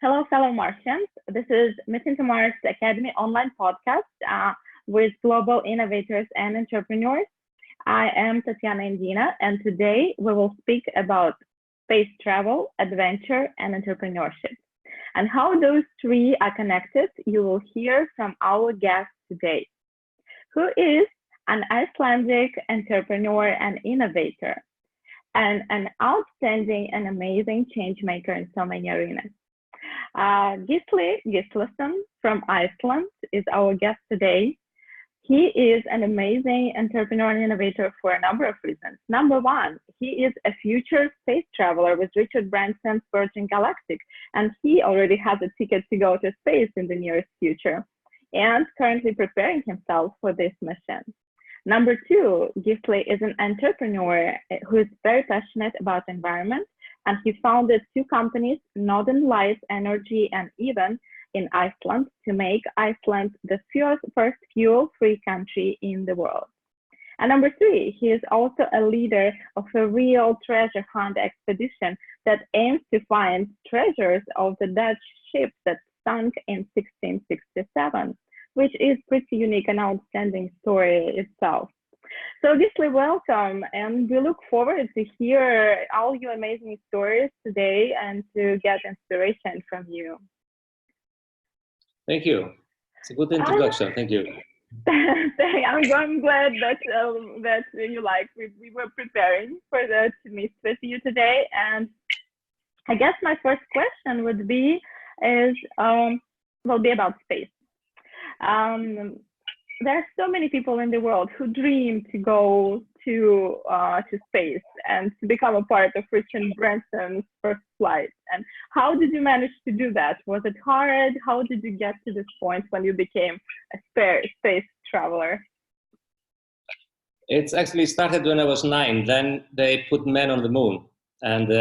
Hello, fellow Martians. This is Mission2Mars Academy online podcast with global innovators and entrepreneurs. I am Tatiana Indina, and today we will speak about space travel, adventure, and entrepreneurship. And how those three are connected, you will hear from our guest today, who is an Icelandic entrepreneur and innovator, and an outstanding and amazing change maker in so many arenas. Gisli Gislason from Iceland is our guest today. He is an amazing entrepreneur and innovator for a number of reasons. Number one, he is a future space traveler with Richard Branson's Virgin Galactic, and he already has a ticket to go to space in the nearest future and currently preparing himself for this mission. Number two, Gisli is an entrepreneur who is very passionate about the environment, and he founded two companies, Northern Lights Energy and Even, in Iceland to make Iceland the first fuel-free country in the world. And number three, he is also a leader of a real treasure hunt expedition that aims to find treasures of the Dutch ship that sunk in 1667, which is pretty unique and outstanding story itself. So Gisli, welcome, and we look forward to hear all your amazing stories today and to get inspiration from you. Thank you. It's a good introduction. Thank you. I'm glad that you like. We were preparing for to meet with you today, and I guess my first question would be will be about space. There are so many people in the world who dream to go to space and to become a part of Richard Branson's first flight. And how did you manage to do that? Was it hard? How did you get to this point when you became a space traveler? It's actually started when I was 9. Then they put men on the moon, and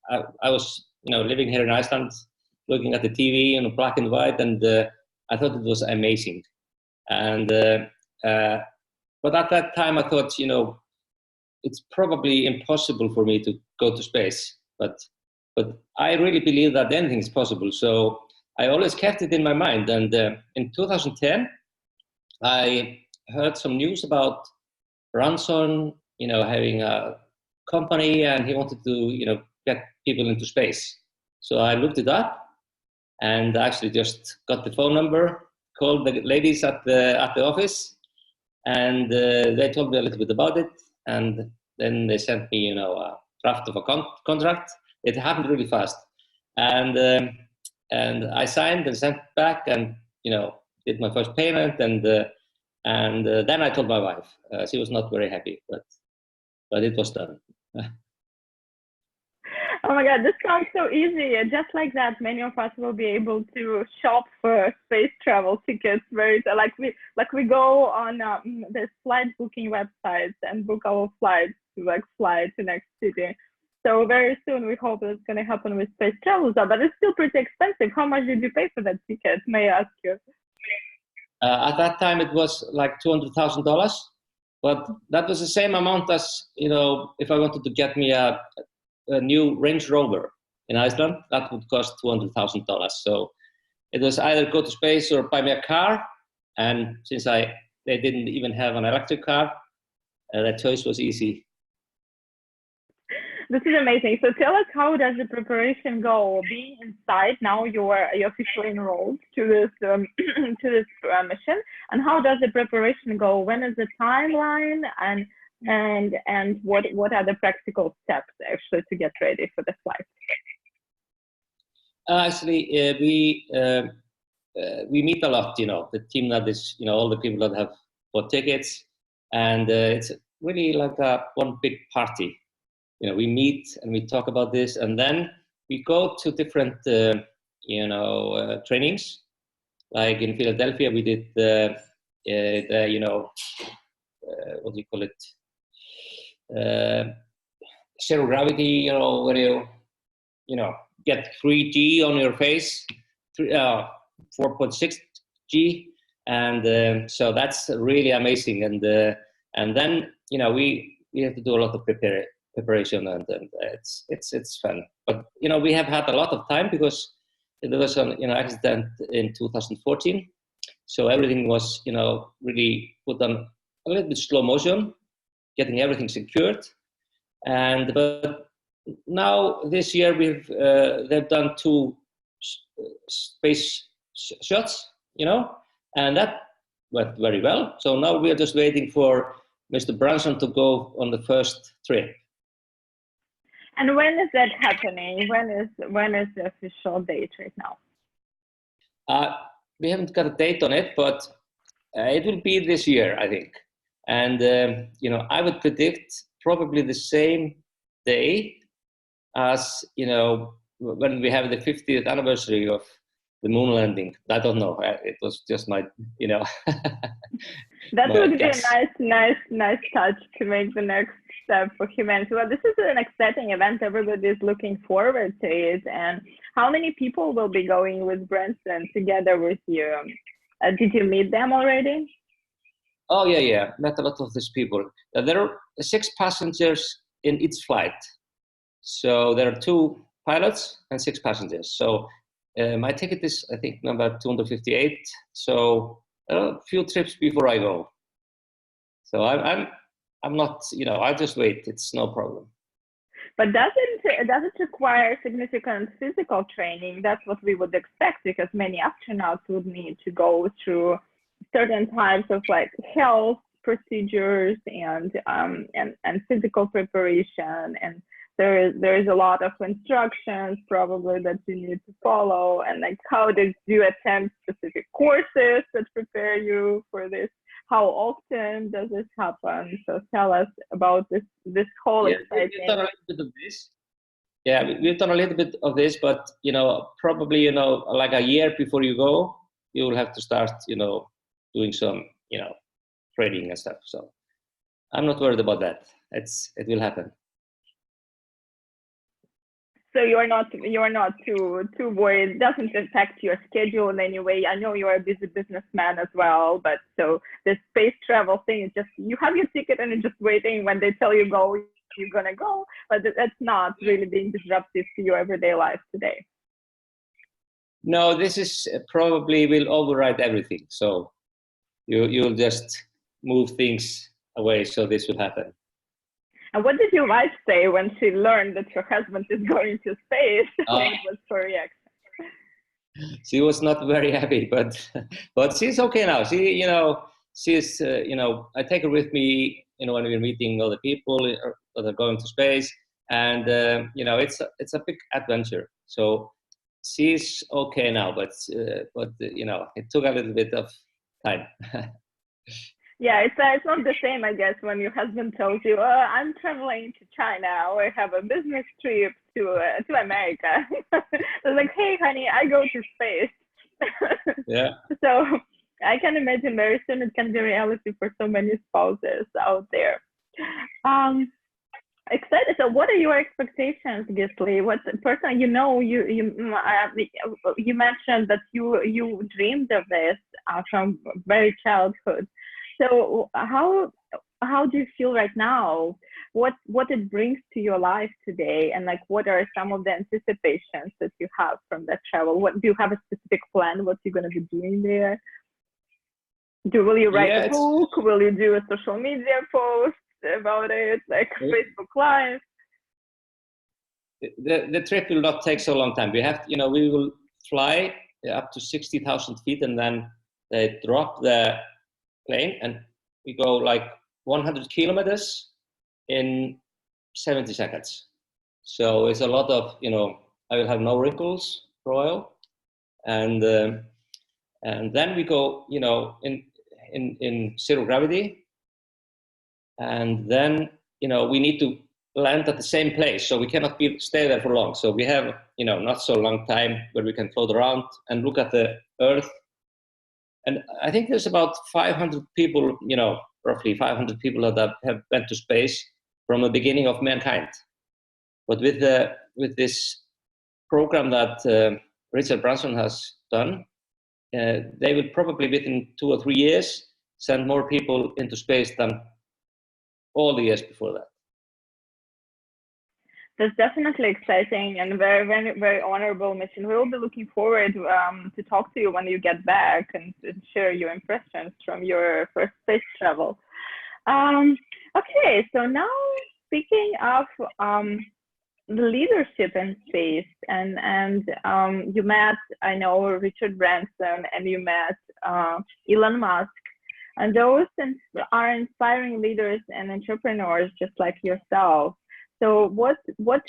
I was, living here in Iceland, looking at the TV, black and white, and I thought it was amazing. And but at that time, I thought, it's probably impossible for me to go to space. But I really believe that anything is possible. So I always kept it in my mind. And in 2010, I heard some news about Branson, having a company, and he wanted to, get people into space. So I looked it up, and actually just got the phone number, called the ladies at the office, and they told me a little bit about it, and then they sent me, a draft of a contract. It happened really fast, and I signed and sent back, and did my first payment, and then I told my wife. She was not very happy, but it was done. Oh my God, this sounds so easy. Just like that, many of us will be able to shop for space travel tickets. Like we go on the flight booking websites and book our flights to fly to next city. So very soon we hope it's going to happen with space travel, but it's still pretty expensive. How much did you pay for that ticket? May I ask you? At that time, it was like $200,000, but that was the same amount as if I wanted to get me a new Range Rover in Iceland, that would cost $200,000. So it was either go to space or buy me a car. And since they didn't even have an electric car, that choice was easy. This is amazing. So tell us, how does the preparation go? Being inside now, you're officially enrolled to this mission, and how does the preparation go? When is the timeline, and what are the practical steps actually to get ready for the flight? Actually, we meet a lot. The team that is, all the people that have bought tickets, and it's really like one big party. We meet and we talk about this, and then we go to different trainings. Like in Philadelphia, we did what do you call it? Zero gravity, where you get 3G on your face, 4.6 G, and so that's really amazing. And then we have to do a lot of preparation, and it's fun. But we have had a lot of time because there was an accident in 2014. So everything was really put on a little bit slow motion, getting everything secured. And but now this year they've done 2 space shots, and that went very well. So now we are just waiting for Mr. Branson to go on the first trip. And when is that happening? When is the official date right now? We haven't got a date on it, but it will be this year, I think. And I would predict probably the same day as when we have the 50th anniversary of the moon landing. I don't know. It was just my That my would guess. be a nice touch to make the next step for humanity. Well, this is an exciting event. Everybody is looking forward to it. And how many people will be going with Branson together with you? Did you meet them already? Oh yeah. Met a lot of these people. There are 6 passengers in each flight. So there are 2 pilots and 6 passengers. So my ticket is, I think, number 258. So a few trips before I go. So I'm not, I'll just wait. It's no problem. But does it require significant physical training? That's what we would expect, because many astronauts would need to go through certain types of health procedures and physical preparation, and there is a lot of instructions probably that you need to follow, and how do you attend specific courses that prepare you for this? How often does this happen? So tell us about this whole exciting. We've done a little bit of this. Yeah, we've done a little bit of this, but probably like a year before you go, you will have to start doing some training and stuff. So I'm not worried about that. It will happen. So you're not too worried. It doesn't affect your schedule in any way. I know you're a busy businessman as well, but so the space travel thing is just, you have your ticket and you're just waiting. When they tell you go, you're gonna go, but that's not really being disruptive to your everyday life today. No, this is probably will override everything. So you'll just move things away. So this will happen. And what did your wife say when she learned that your husband is going to space? What was her reaction? She was not very happy, but she's okay now. She's I take her with me, when we're meeting other people that are going to space, and it's a big adventure. So she's okay now, but it took a little bit of time. Yeah, it's not the same, I guess, when your husband tells you, I'm traveling to China, or I have a business trip to America. It's like, hey, honey, I go to space. Yeah. So I can imagine very soon it can be reality for so many spouses out there. Excited. So what are your expectations, Gisli? What personally, you mentioned that you dreamed of this from very childhood. So how do you feel right now? What it brings to your life today, and what are some of the anticipations that you have from that travel? What do you have a specific plan? What you're going to be doing there? Will you write a book? Will you do a social media post about it, Facebook Live? The trip will not take so long time. We will fly up to 60,000 feet, and then they drop the plane, and we go 100 kilometers in 70 seconds. So it's a lot of, I will have no wrinkles for a while, and then we go, in zero gravity, and then we need to land at the same place, so we cannot stay there for long. So we have not so long time where we can float around and look at the Earth. And I think there's about 500 people, roughly 500 people that have been to space from the beginning of mankind. But with this program that Richard Branson has done, they will probably within 2 or 3 years send more people into space than all the years before that. That's definitely exciting and very, very, very honorable mission. We will be looking forward to talk to you when you get back and share your impressions from your first space travel. Um, okay, so now speaking of the leadership in space, and you met, I know, Richard Branson, and you met Elon Musk, and those are inspiring leaders and entrepreneurs just like yourself. So what was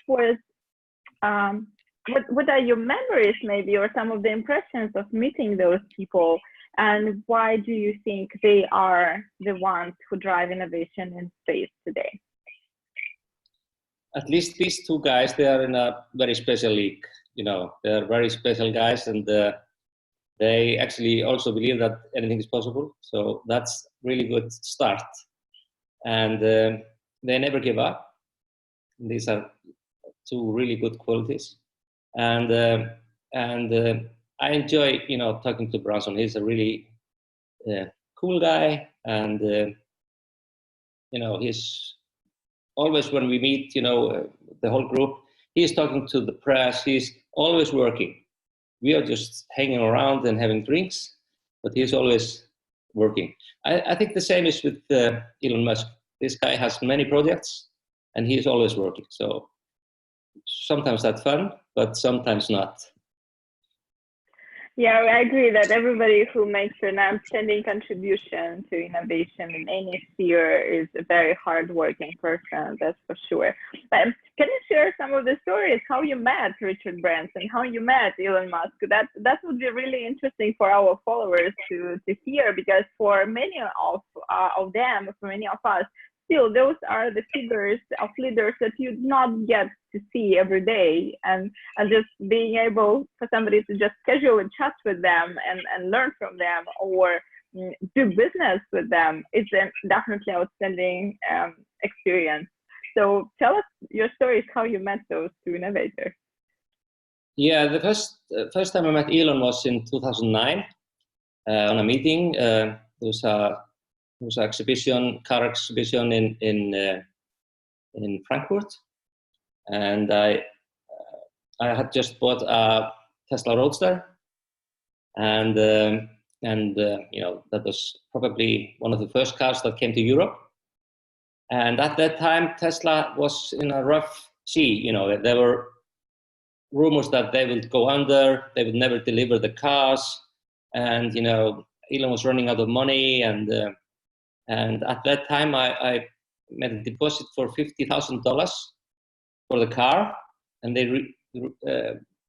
what are your memories maybe, or some of the impressions of meeting those people, and why do you think they are the ones who drive innovation in space today? At least these two guys, they are in a very special league. You know, they're very special guys, and they actually also believe that anything is possible. So that's really good start. And they never give up. These are two really good qualities. And I enjoy, you know, talking to Branson. He's a really cool guy, and you know, he's always, when we meet, you know, the whole group, he's talking to the press. He's always working. We are just hanging around and having drinks, but he's always working. I think the same is with Elon Musk. This guy has many projects, and he's always working. So sometimes that's fun, but sometimes not. Yeah, I agree that everybody who makes an outstanding contribution to innovation in any sphere is a very hardworking person, that's for sure. But can you share some of the stories, how you met Richard Branson, how you met Elon Musk? That would be really interesting for our followers to hear, because for many of them, for many of us, still those are the figures of leaders that you do not get to see every day, and just being able for somebody to just casually chat with them and learn from them, or do business with them, is a definitely outstanding experience. So tell us your stories, how you met those two innovators. Yeah, the first time I met Elon was in 2009 on a meeting. There was an exhibition, car exhibition in Frankfurt, and I had just bought a Tesla Roadster, and you know, that was probably one of the first cars that came to Europe. And at that time, Tesla was in a rough sea. You know, there were rumors that they would go under, they would never deliver the cars, and you know, Elon was running out of money, and at that time I made a deposit for $50,000 for the car, and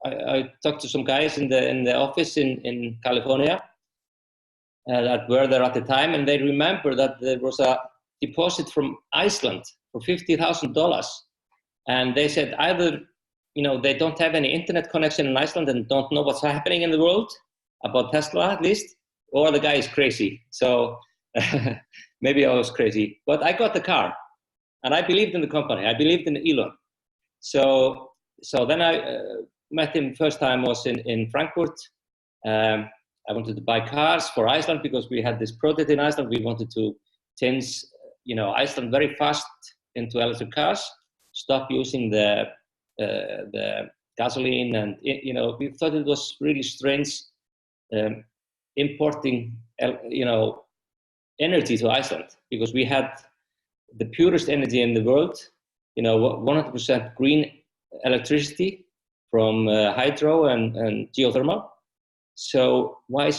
I talked to some guys in the office in California that were there at the time, and they remember that there was a deposit from Iceland for $50,000, and they said either, you know, they don't have any internet connection in Iceland and don't know what's happening in the world about Tesla, at least, or the guy is crazy. So maybe I was crazy, but I got the car, and I believed in the company. I believed in Elon. So then I met him first time was in Frankfurt. I wanted to buy cars for Iceland because we had this project in Iceland. We wanted to change, you know, Iceland very fast into electric cars, stop using the gasoline, and you know, we thought it was really strange importing, you know, energy to Iceland, because we had the purest energy in the world, you know, 100% green electricity from hydro and geothermal. So why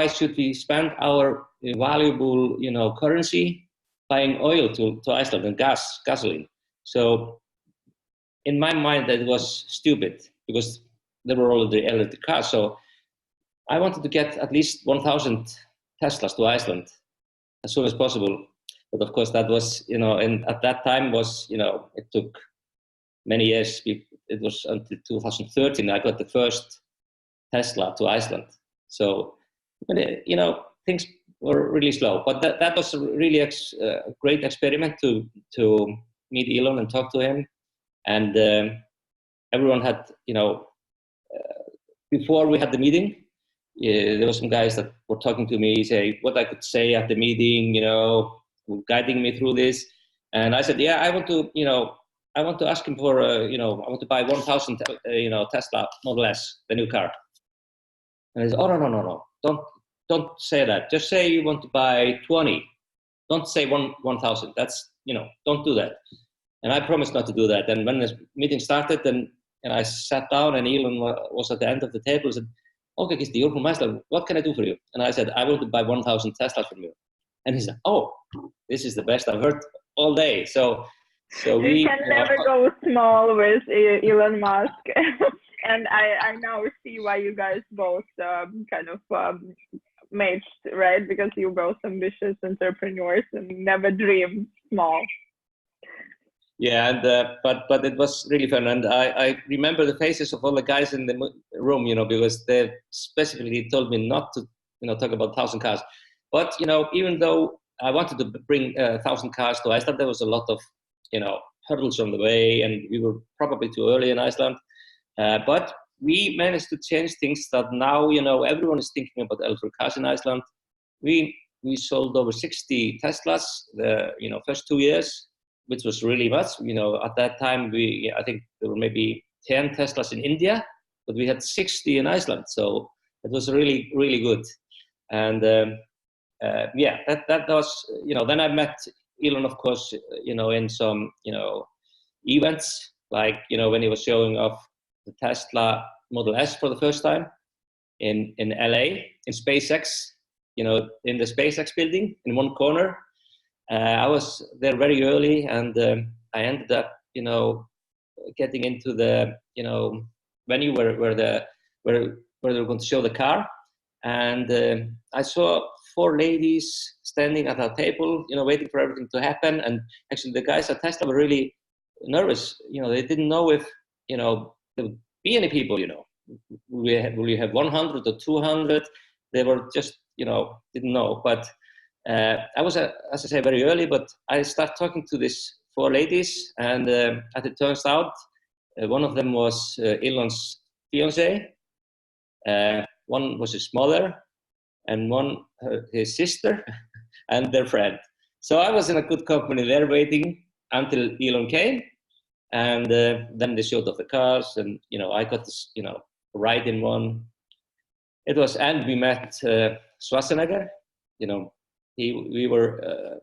should we spend our valuable, you know, currency buying oil to Iceland and gasoline? So in my mind, that was stupid, because there were already electric cars. So I wanted to get at least 1,000 Teslas to Iceland as soon as possible. But of course, that was, you know, and at that time was, you know, it took many years. It was until 2013 I got the first Tesla to Iceland. So, you know, things were really slow. But that was really a great experiment to meet Elon and talk to him. And everyone had, you know, before we had the meeting, there were some guys that were talking to me, say what I could say at the meeting, you know, guiding me through this. And I said, yeah, I I want to ask him for, I want to buy 1,000, Tesla Model S, the new car. And he said, oh, no. Don't say that. Just say you want to buy 20. Don't say 1,000. That's, don't do that. And I promised not to do that. And when the meeting started, and I sat down, and Elon was at the end of the table, and said, okay, Gisli, you're from Iceland. What can I do for you? And I said, I want to buy 1,000 Teslas from you. And he said, oh, this is the best I've heard all day. So we can never go small with Elon Musk. And I now see why you guys both matched, right? Because you're both ambitious entrepreneurs and never dream small. Yeah, and but it was really fun, and I remember the faces of all the guys in the room, because they specifically told me not to, talk about 1,000 cars. But even though I wanted to bring 1,000 cars to Iceland, there was a lot of hurdles on the way, and we were probably too early in Iceland. But we managed to change things that now everyone is thinking about electric cars in Iceland. We sold over 60 Teslas the first 2 years, which was really much. At that time I think there were maybe 10 Teslas in India, but we had 60 in Iceland. So it was really, really good. And that was, then I met Elon, of course, in some, events, like, when he was showing off the Tesla Model S for the first time in LA, in SpaceX, in the SpaceX building in one corner. I was there very early, and I ended up, getting into the, venue where they were going to show the car. And I saw 4 ladies standing at a table, waiting for everything to happen. And actually the guys at Tesla were really nervous. They didn't know if, there would be any people, will you have 100 or 200? They were just, didn't know. But I was, as I say, very early, but I started talking to these 4 ladies. And as it turns out, one of them was Elon's fiance. One was his mother, and one his sister, and their friend. So I was in a good company there, waiting until Elon came, and then they showed off the cars, and I got this, ride in one. It was, and we met Schwarzenegger. We were,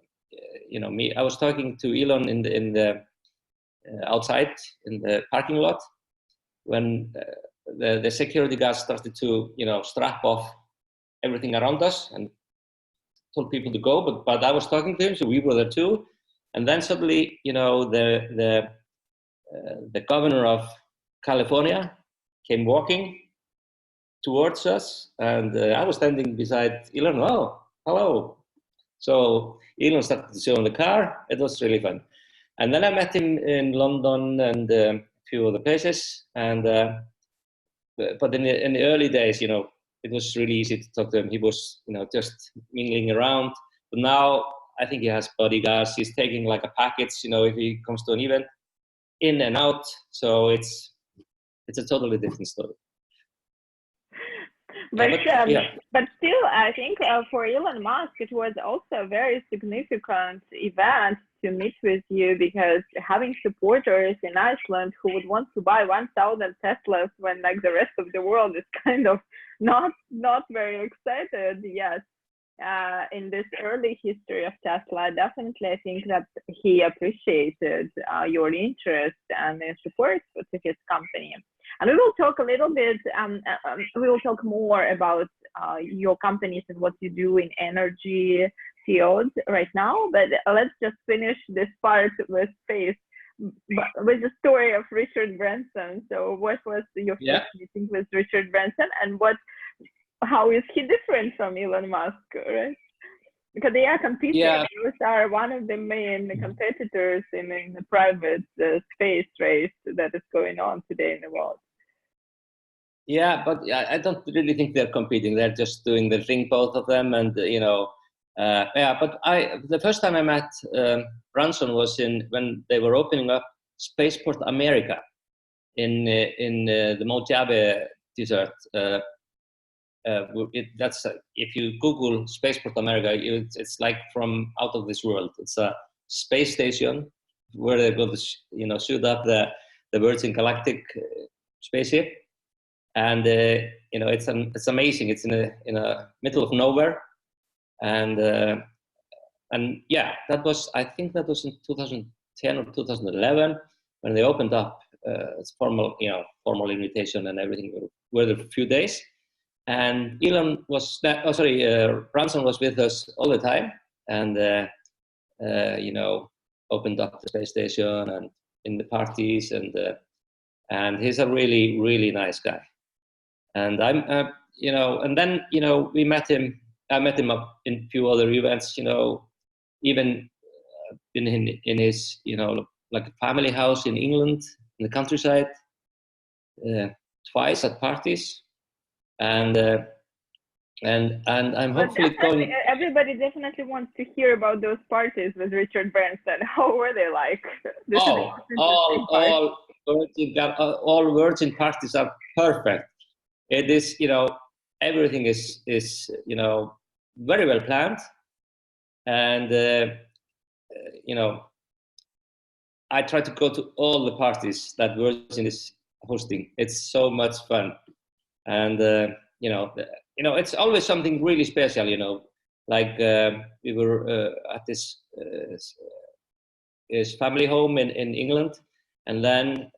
I was talking to Elon in the outside in the parking lot when the security guards started to, strap off everything around us and told people to go. But I was talking to him, so we were there too. And then suddenly, the governor of California came walking towards us, and I was standing beside Elon. Oh, hello. So Elon started to show in the car. It was really fun. And then I met him in London and a few other places. And but in the early days, it was really easy to talk to him. He was, just mingling around. But now I think he has bodyguards. He's taking like a package, if he comes to an event, in and out. So it's a totally different story. But still, I think for Elon Musk, it was also a very significant event to meet with you, because having supporters in Iceland who would want to buy 1,000 Teslas when like the rest of the world is kind of not very excited yet. In this early history of Tesla, definitely I think that he appreciated your interest and support to his company. And we will talk a little bit, we will talk more about your companies and what you do in energy field right now, but let's just finish this part with space, with the story of Richard Branson. So what was your first meeting with Richard Branson, and how is he different from Elon Musk, right? Because they are competing. Those are one of the main competitors in the private space race that is going on today in the world. Yeah, but I don't really think they're competing. They're just doing their thing, both of them. And, but the first time I met Branson was when they were opening up Spaceport America in the Mojave Desert. If you Google Spaceport America, it's like from out of this world. It's a space station where they're going to, shoot up the Virgin Galactic spaceship, and it's amazing. It's in a middle of nowhere, and yeah, I think that was in 2010 or 2011 when they opened up its formal invitation and everything. We were there for a few days, and Branson was with us all the time, and opened up the space station and in the parties, and he's a really, really nice guy. And and then we met him. I met him up in a few other events. Even been in his like a family house in England in the countryside twice at parties, and I'm hopefully going. Everybody definitely wants to hear about those parties with Richard Branson. How were they like? All Virgin parties are perfect. It is, everything is very well planned, and I try to go to all the parties that Virgin is hosting. It's so much fun, and it's always something really special. Like we were at his family home in England, and then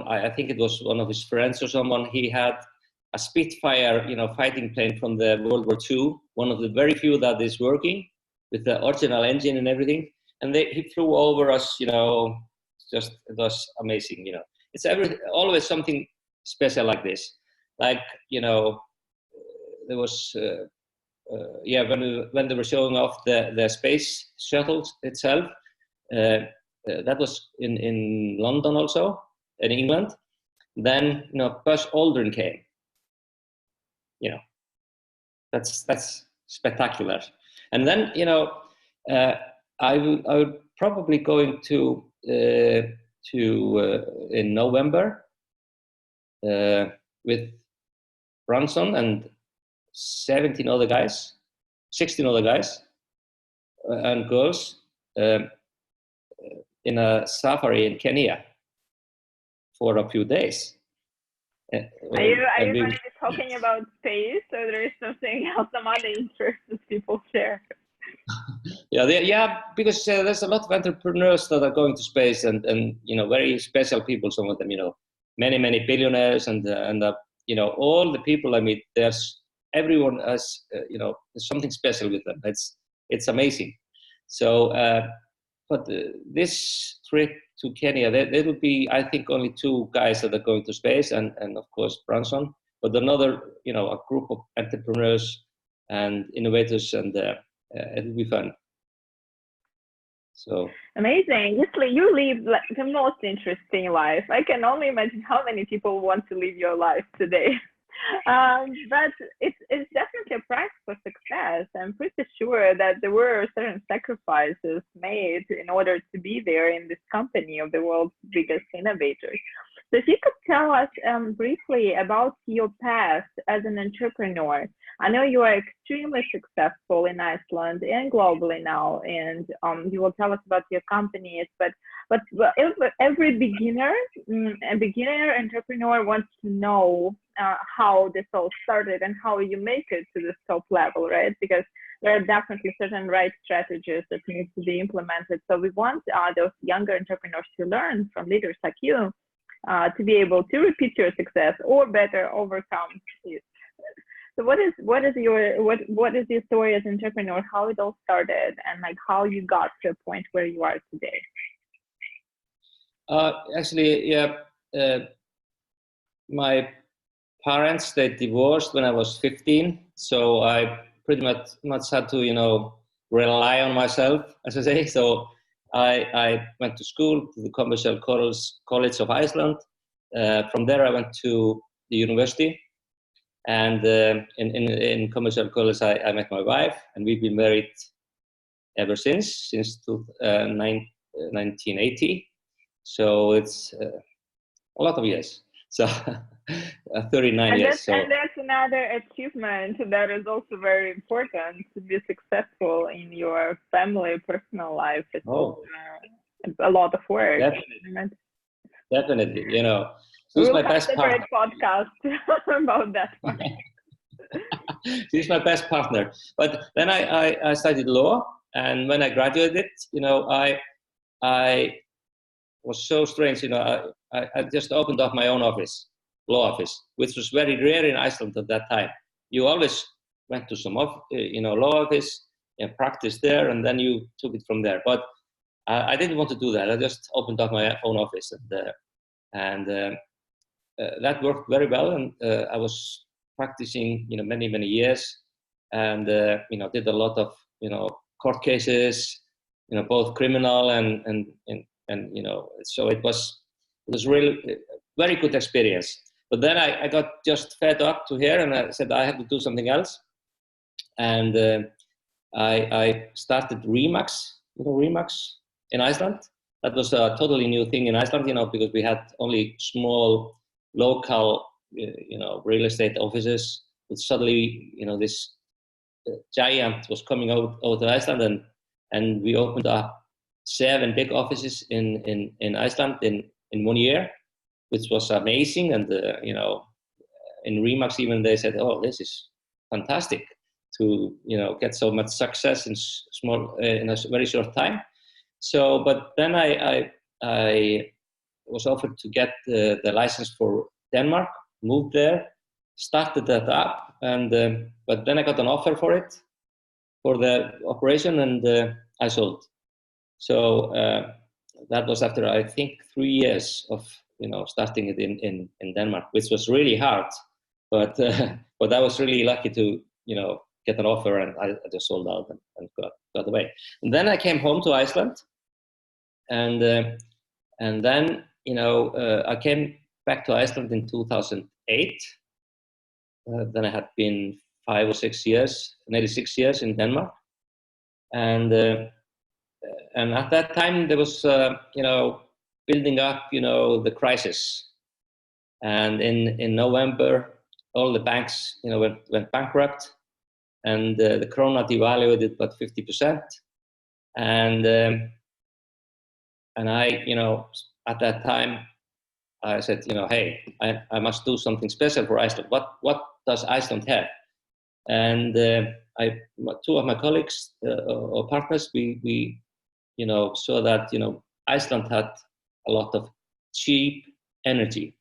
I think it was one of his friends or someone. He had a Spitfire, fighting plane from the World War II, one of the very few that is working with the original engine and everything. And he flew over us, it was amazing. It's always something special like this. Like, there was, when they were showing off the space shuttle itself, that was in London also, in England. Then, Buzz Aldrin came. That's spectacular. And then, I would probably going to in November with Branson and 16 other guys and girls in a safari in Kenya for a few days. Are you going to be talking about space, or there is something else, some other interests that people share? Yeah, because there's a lot of entrepreneurs that are going to space, and very special people. Some of them, many billionaires, and all the people I meet. Everyone has there's something special with them. It's amazing. So, but this trip to Kenya, there will be, I think, only 2 guys that are going to space, and of course Branson, but another, a group of entrepreneurs and innovators, and it will be fun. So amazing. Gisli, you live the most interesting life. I can only imagine how many people want to live your life today. But it's definitely a price for success. I'm pretty sure that there were certain sacrifices made in order to be there in this company of the world's biggest innovators. So if you could tell us briefly about your path as an entrepreneur. I know you are extremely successful in Iceland and globally now, and you will tell us about your companies, but every beginner entrepreneur wants to know how this all started and how you make it to this top level, right? Because there are definitely certain right strategies that need to be implemented. So we want those younger entrepreneurs to learn from leaders like you to be able to repeat your success or better overcome it. So what is your story as an entrepreneur? How it all started, and like how you got to a point where you are today? Actually, yeah, my parents, they divorced when I was 15, so I pretty much had to rely on myself, as I say. So I went to school, to the Commercial College of Iceland. From there I went to the university, and in Commercial College I met my wife, and we've been married ever since 1980. So it's a lot of years. So 39 years. And that's another achievement that is also very important, to be successful in your family, personal life. a lot of work. Definitely. You know, We'll have a separate podcast about that one. She's my best partner. But then I studied law, and when I graduated, you know, I was so strange. You know, I just opened up my own office, law office, which was very rare in Iceland at that time. You always went to some law office and practiced there, and then you took it from there. But I didn't want to do that. I just opened up my own office, and that worked very well. And I was practicing, you know, many years, and you know, did a lot of, you know, court cases, you know, both criminal and you know, so it was really very good experience. But then I got just fed up to here, and I said I have to do something else, and I started Remax, you know, Remax in Iceland. That was a totally new thing in Iceland, you know, because we had only small local, you know, real estate offices. But suddenly, you know, this giant was coming out to Iceland, and we opened up 7 big offices in Iceland in 1 year, which was amazing. And you know, in Remax even they said, "Oh, this is fantastic to, you know, get so much success in in a very short time." So, but then I was offered to get the license for Denmark, moved there, started that up, and but then I got an offer for it, for the operation, and I sold. So that was after, I think, 3 years of, you know, starting it in Denmark, which was really hard, but I was really lucky to, you know, get an offer, and I just sold out and got away. And then I came home to Iceland, and then, you know, I came back to Iceland in 2008. Then I had been 5 or 6 years, nearly 6 years in Denmark, and at that time there was, you know, building up, you know, the crisis, and in November all the banks, you know, went bankrupt, and the krona devalued about 50%, and I, you know, at that time I said, you know, hey, I must do something special for Iceland. What does Iceland have? And 2 of my colleagues or partners, we you know, saw that, you know, Iceland had a lot of cheap energy,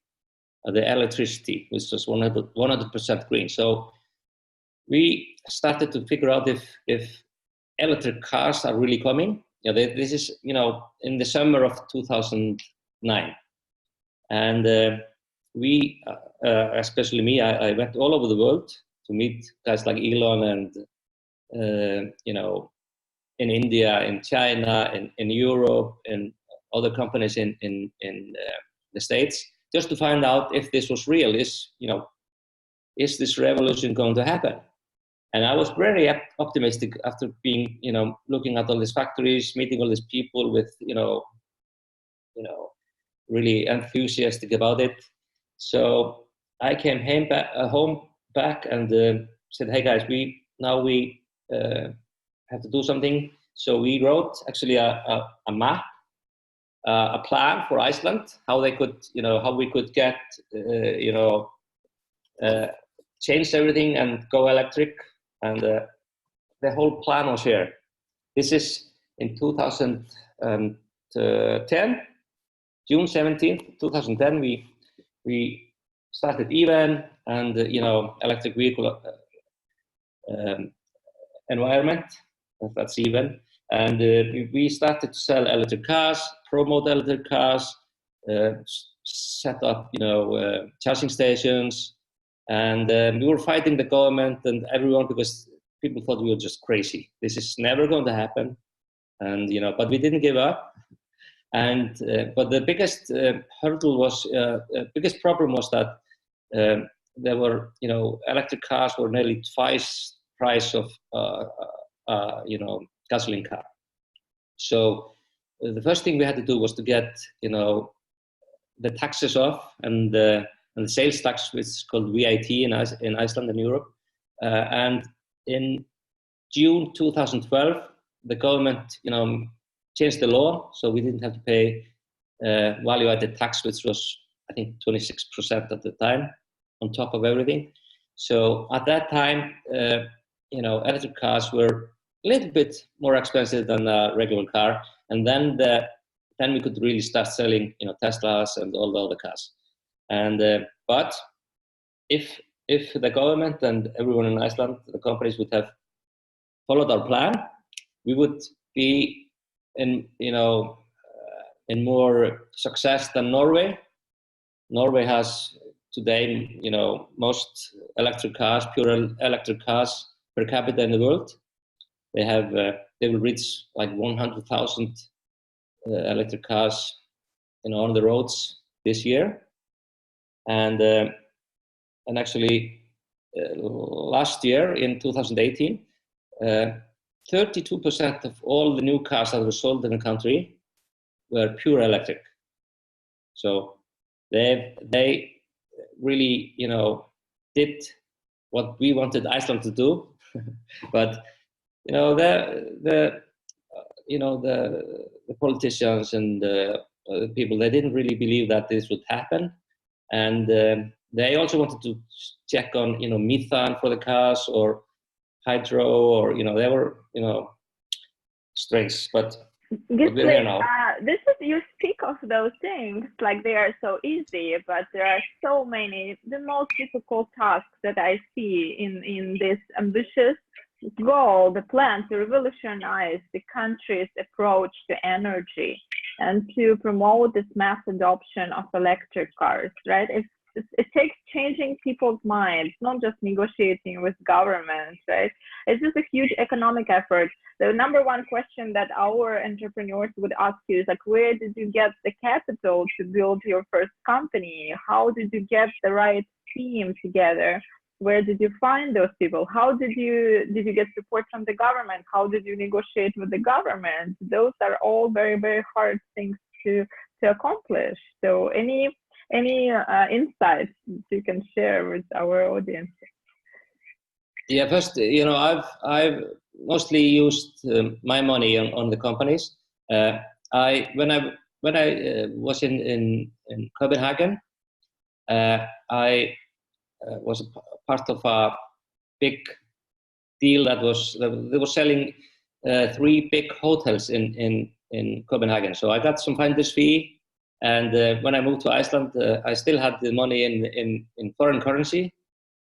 the electricity, which was 100% green. So we started to figure out if electric cars are really coming. You know, this is, you know, in the summer of 2009. And we, especially me, I went all over the world to meet guys like Elon and, you know, in India, in China, in Europe, and other companies in the States, just to find out if this was real. Is this revolution going to happen? And I was very optimistic after being, you know, looking at all these factories, meeting all these people with, you know, really enthusiastic about it. So I came home back and said, hey guys, we have to do something. So we wrote actually a map, a plan for Iceland, how they could, you know, how we could get, you know, change everything and go electric. And the whole plan was here. This is in 2010, June 17th, 2010. We started even, and you know, electric vehicle environment. That's even, and we started to sell electric cars, promote electric cars, set up, you know, charging stations. And we were fighting the government and everyone because people thought we were just crazy. This is never going to happen. And, you know, but we didn't give up. And, but the biggest hurdle was, biggest problem was that there were, you know, electric cars were nearly twice price of, you know, gasoline car. So the first thing we had to do was to get, you know, the taxes off and the sales tax, which is called VAT in Iceland and Europe. And in June 2012, the government, you know, changed the law, so we didn't have to pay value-added tax, which was, I think, 26% at the time, on top of everything. So at that time, electric cars were a little bit more expensive than a regular car, and then we could really start selling, Teslas and all the other cars. And but if the government and everyone in Iceland, the companies, would have followed our plan, we would be in more success than Norway. Norway has today, most electric cars, pure electric cars per capita in the world. They will reach like 100,000 electric cars, on the roads this year. And actually, last year in 2018, 32% of all the new cars that were sold in the country were pure electric. So they really, did what we wanted Iceland to do. But the politicians and the people, they didn't really believe that this would happen, and they also wanted to check on methane for the cars or hydro, or they were strange, but we're here now. You speak of those things like they are so easy, but there are so many. The most difficult tasks that I see in this ambitious goal, the plan to revolutionize the country's approach to energy and to promote this mass adoption of electric cars, right? It takes changing people's minds, not just negotiating with governments, right? It's just a huge economic effort. The number one question that our entrepreneurs would ask you is like, where did you get the capital to build your first company? How did you get the right team together? Where did you find those people? How did you get support from the government? How did you negotiate with the government? Those are all very, very hard things to accomplish. So any insights you can share with our audience? Yeah, first, I've mostly used my money on the companies. When I was in Copenhagen, I was part of a big deal they were selling 3 big hotels in Copenhagen. So I got some finder's fee. And when I moved to Iceland, I still had the money in foreign currency.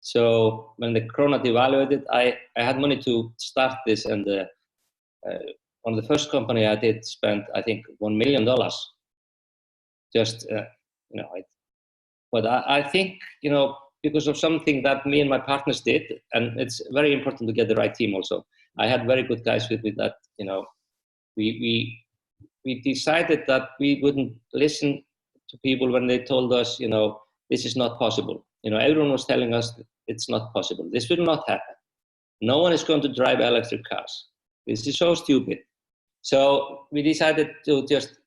So when the krona devalued, I had money to start this. And on the first company, I did spend, I think, $1 million. Just, but I think, because of something that me and my partners did, and it's very important to get the right team also. I had very good guys with me that, we decided that we wouldn't listen to people when they told us, this is not possible. Everyone was telling us it's not possible. This will not happen. No one is going to drive electric cars. This is so stupid. So we decided to just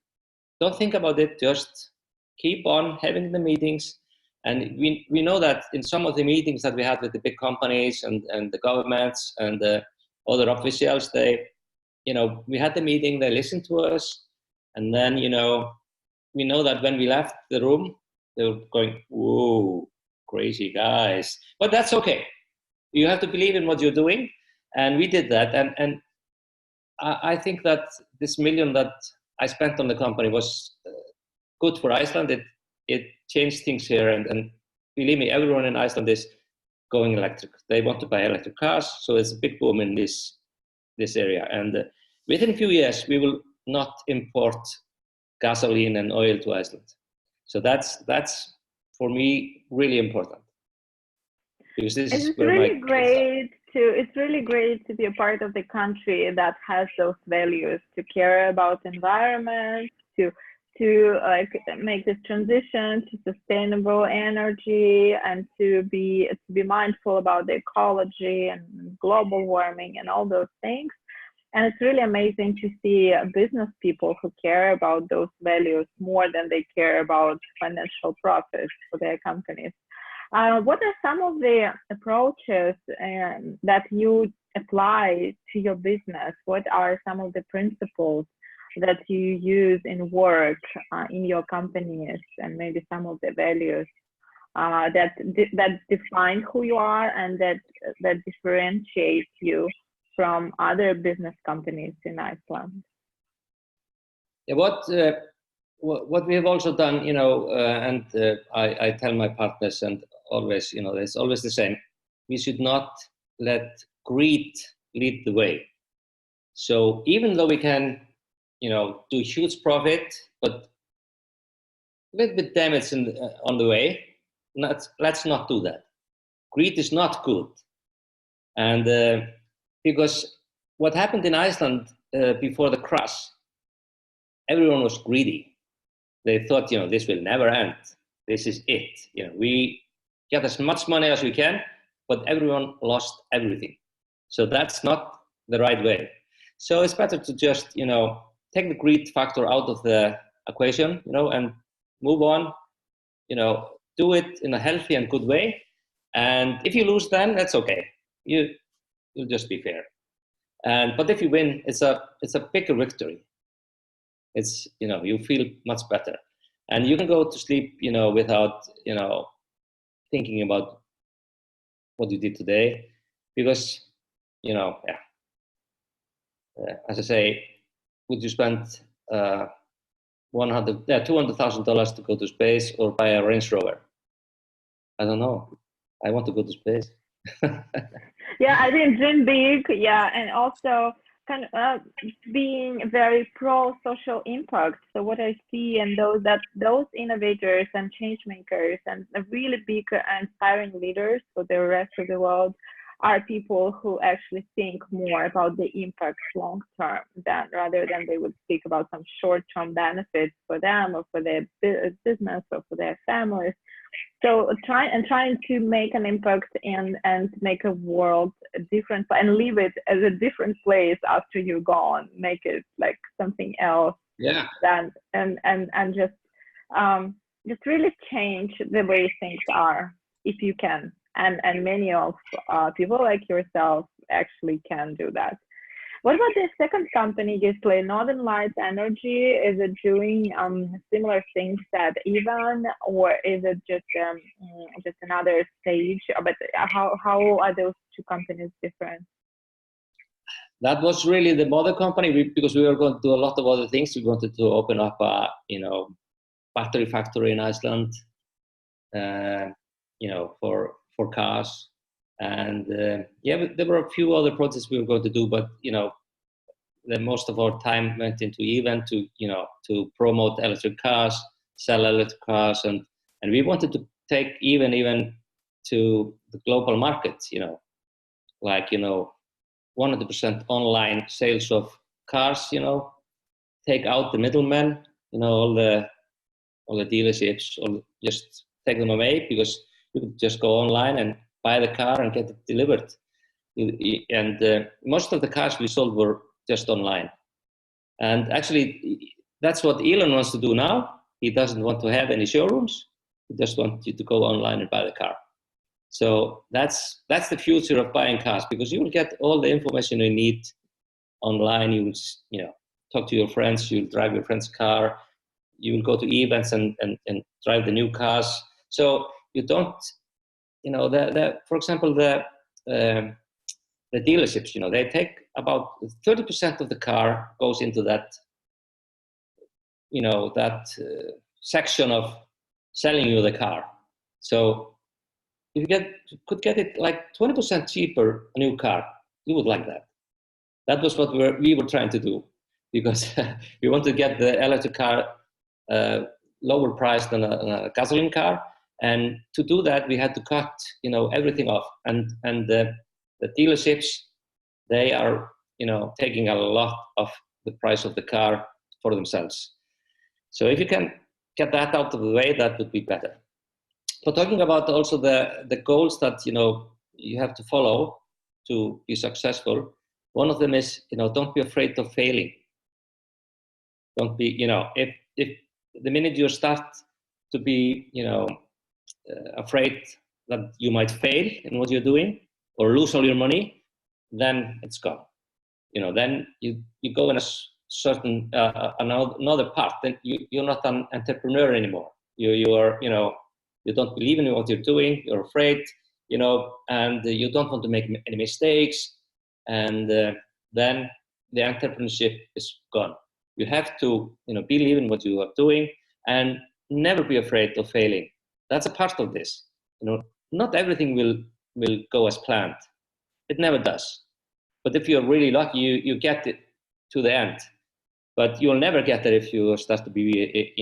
don't think about it. Just keep on having the meetings. And we know that in some of the meetings that we had with the big companies and the governments and the other officials, we had the meeting, they listened to us. And then, we know that when we left the room, they were going, whoa, crazy guys. But that's okay. You have to believe in what you're doing. And we did that. And I think that this $1 million that I spent on the company was good for Iceland. It changed things here. And believe me, everyone in Iceland is going electric. They want to buy electric cars. So it's a big boom in this area. And within a few years, we will not import gasoline and oil to Iceland. So that's for me really important, because this is where it's really great to be a part of the country that has those values, to care about environment, to make this transition to sustainable energy, and to be mindful about the ecology and global warming and all those things. And it's really amazing to see business people who care about those values more than they care about financial profits for their companies. What are some of the approaches that you apply to your business? What are some of the principles that you use in work, in your companies, and maybe some of the values that define who you are and that differentiate you from other business companies in Iceland? Yeah, what we have also done, and I tell my partners, and always, it's always the same. We should not let greed lead the way. So even though we can, do huge profit, but a little bit damage on the way, let's not do that. Greed is not good. And because what happened in Iceland before the crash, everyone was greedy. They thought, this will never end. This is it. We get as much money as we can, but everyone lost everything. So that's not the right way. So it's better to just, take the greed factor out of the equation, and move on, do it in a healthy and good way. And if you lose, then that's okay. You'll just be fair. But if you win, it's a bigger victory. It's, you feel much better. And you can go to sleep, without, thinking about what you did today, because, as I say, would you spend $200,000 to go to space or buy a Range Rover? I don't know. I want to go to space. Yeah, I think dream big. Yeah, and also kind of being very pro social impact. So what I see and those innovators and change makers and really big inspiring leaders for the rest of the world are people who actually think more about the impact long term rather than they would speak about some short term benefits for them or for their business or for their families. So trying to make an impact and make a world different and leave it as a different place after you're gone, make it like something else. Yeah. And just really change the way things are if you can. And many of people like yourself actually can do that. What about the second company, Gisli, Northern Lights Energy? Is it doing similar things that Ivan, or is it just another stage? But how are those two companies different? That was really the mother company because we were going to do a lot of other things. We wanted to open up a battery factory in Iceland, for cars. And there were a few other projects we were going to do, but the most of our time went into event to promote electric cars, sell electric cars, and we wanted to take even to the global market, 100% online sales of cars, take out the middlemen, all the dealerships, or just take them away, because you could just go online and buy the car and get it delivered. And most of the cars we sold were just online. And actually, that's what Elon wants to do now. He doesn't want to have any showrooms. He just wants you to go online and buy the car. So that's the future of buying cars, because you will get all the information you need online. You will, talk to your friends. You'll drive your friend's car. You will go to events and drive the new cars. So you don't, for example, the dealerships, they take about 30% of the car goes into that, section of selling you the car. So if you could get it like 20% cheaper, a new car, you would like that. That was what we were trying to do, because we want to get the electric car lower price than a gasoline car. And to do that, we had to cut, everything off. And the dealerships, they are, taking a lot of the price of the car for themselves. So if you can get that out of the way, that would be better. But talking about also the goals that, you have to follow to be successful, one of them is, don't be afraid of failing. Don't be, if the minute you start to be, afraid that you might fail in what you're doing or lose all your money, then it's gone. Then you go in a certain another part, then you're not an entrepreneur anymore. You are, you don't believe in what you're doing. You're afraid, and you don't want to make any mistakes, and then the entrepreneurship is gone. You have to, believe in what you are doing and never be afraid of failing. That's a part of this. Not everything will go as planned. It never does. But if you're really lucky, you get it to the end. But you'll never get there if you start to be,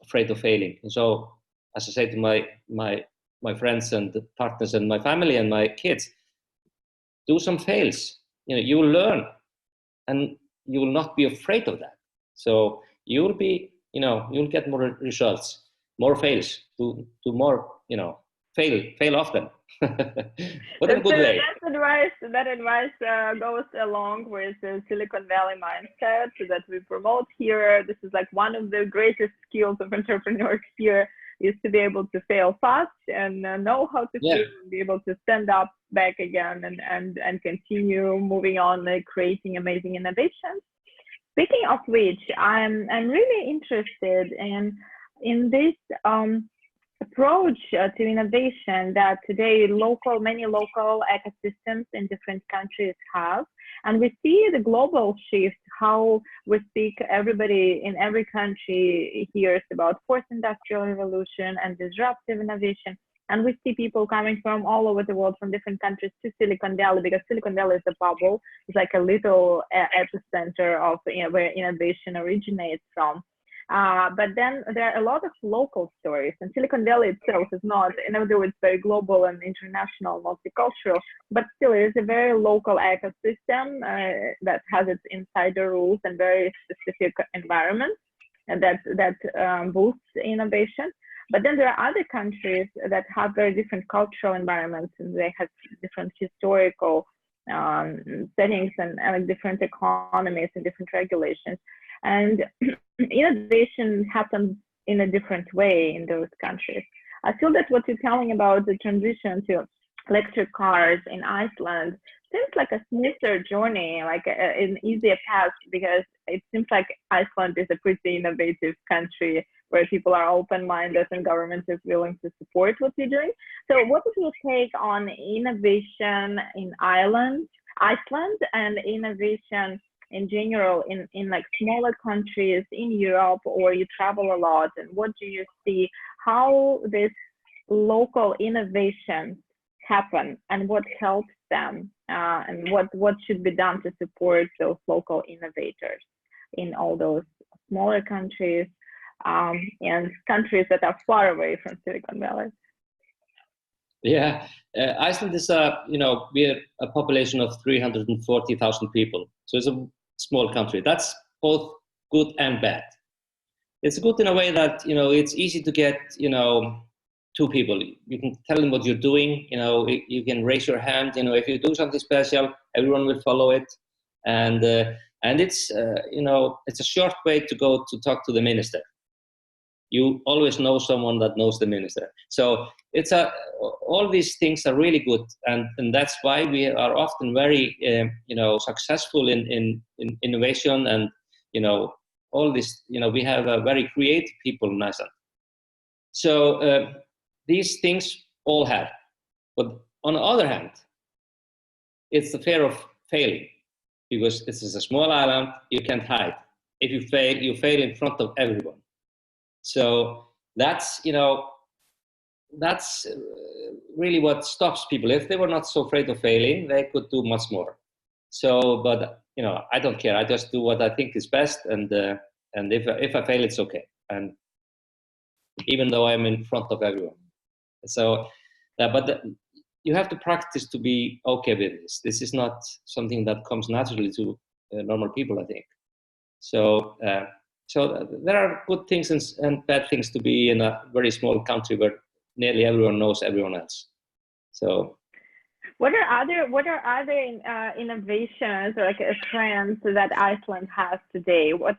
afraid of failing. And so, as I say to my friends and partners and my family and my kids, do some fails. You will learn, and you will not be afraid of that. So you will be, you'll get more results, more fails, do more, fail often, but in a good way. That advice goes along with the Silicon Valley mindset that we promote here. This is like one of the greatest skills of entrepreneurs here, is to be able to fail fast and know how to fail, and be able to stand up back again and continue moving on, creating amazing innovations. Speaking of which, I'm really interested in this approach to innovation that today many local ecosystems in different countries have. And we see the global shift, how we speak, everybody in every country hears about fourth industrial revolution and disruptive innovation. And we see people coming from all over the world, from different countries, to Silicon Valley, because Silicon Valley is a bubble. It's like a little epicenter of where innovation originates from. But then there are a lot of local stories, and Silicon Valley itself is not, although it's very global and international, multicultural, but still it is a very local ecosystem that has its insider rules and very specific environments, and that boosts innovation. But then there are other countries that have very different cultural environments, and they have different historical settings and different economies and different regulations. And innovation happens in a different way in those countries. I feel that what you're telling about the transition to electric cars in Iceland seems like a smoother journey, like an easier path, because it seems like Iceland is a pretty innovative country where people are open-minded and government is willing to support what you're doing. So what is your take on innovation in Iceland and innovation in general in like smaller countries in Europe, or you travel a lot, and what do you see, how this local innovation happen and what helps them, and what should be done to support those local innovators in all those smaller countries and countries that are far away from Silicon Valley? Yeah, Iceland is we're a population of 340,000 people. So it's a small country. That's both good and bad. It's good in a way that, it's easy to get, two people. You can tell them what you're doing, you can raise your hand, if you do something special, everyone will follow it. And it's, it's a short way to go to talk to the minister. You always know someone that knows the minister. So it's all these things are really good, and that's why we are often very successful in innovation, and all this. We have very creative people in Iceland. So these things all have, but on the other hand, it's the fear of failing, because this is a small island. You can't hide. If you fail, you fail in front of everyone. So that's really what stops people. If they were not so afraid of failing, they could do much more. So, but I don't care. I just do what I think is best, and if I fail, it's okay. And even though I'm in front of everyone, so but you have to practice to be okay with this. This is not something that comes naturally to normal people, I think. So. So there are good things and bad things to be in a very small country where nearly everyone knows everyone else. So, what are other innovations or like trends that Iceland has today? What